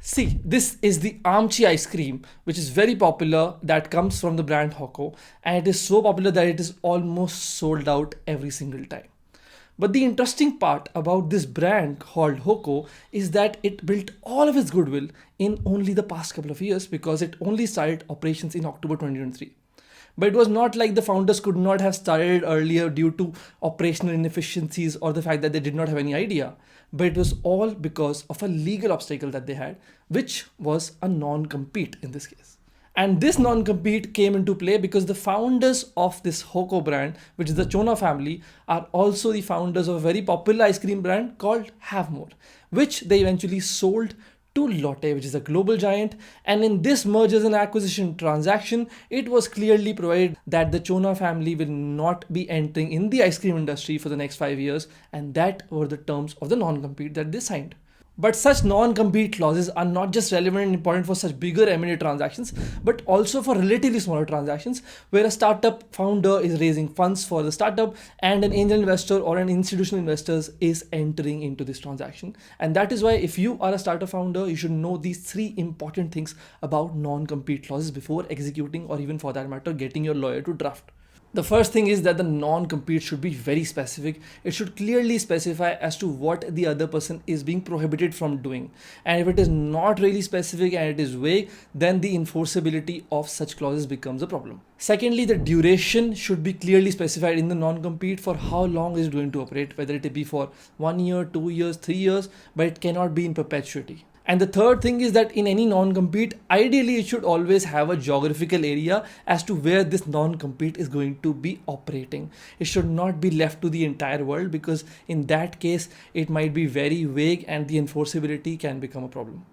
See, this is the Amchi ice cream, which is very popular, that comes from the brand HOCCO, and it is so popular that it is almost sold out every single time. But the interesting part about this brand called HOCCO is that it built all of its goodwill in only the past couple of years, because it only started operations in October 2023. But it was not like the founders could not have started earlier due to operational inefficiencies or the fact that they did not have any idea. But it was all because of a legal obstacle that they had, which was a non compete in this case. And this non compete came into play because the founders of this HOCCO brand, which is the Chona family, are also the founders of a very popular ice cream brand called Have More, which they eventually sold to Lotte, which is a global giant. And in this mergers and acquisition transaction, it was clearly provided that the Chona family will not be entering in the ice cream industry for the next 5 years, and that were the terms of the non compete that they signed. But such non-compete clauses are not just relevant and important for such bigger M&A transactions, but also for relatively smaller transactions where a startup founder is raising funds for the startup and an angel investor or an institutional investor is entering into this transaction. And that is why if you are a startup founder, you should know these three important things about non-compete clauses before executing, or even for that matter, getting your lawyer to draft. The first thing is that the non-compete should be very specific. It should clearly specify as to what the other person is being prohibited from doing. And if it is not really specific and it is vague, then the enforceability of such clauses becomes a problem. Secondly, the duration should be clearly specified in the non-compete for how long is it going to operate, whether it be for 1 year, 2 years, 3 years, but it cannot be in perpetuity. And the third thing is that in any non-compete, ideally it should always have a geographical area as to where this non-compete is going to be operating. It should not be left to the entire world, because in that case, it might be very vague and the enforceability can become a problem.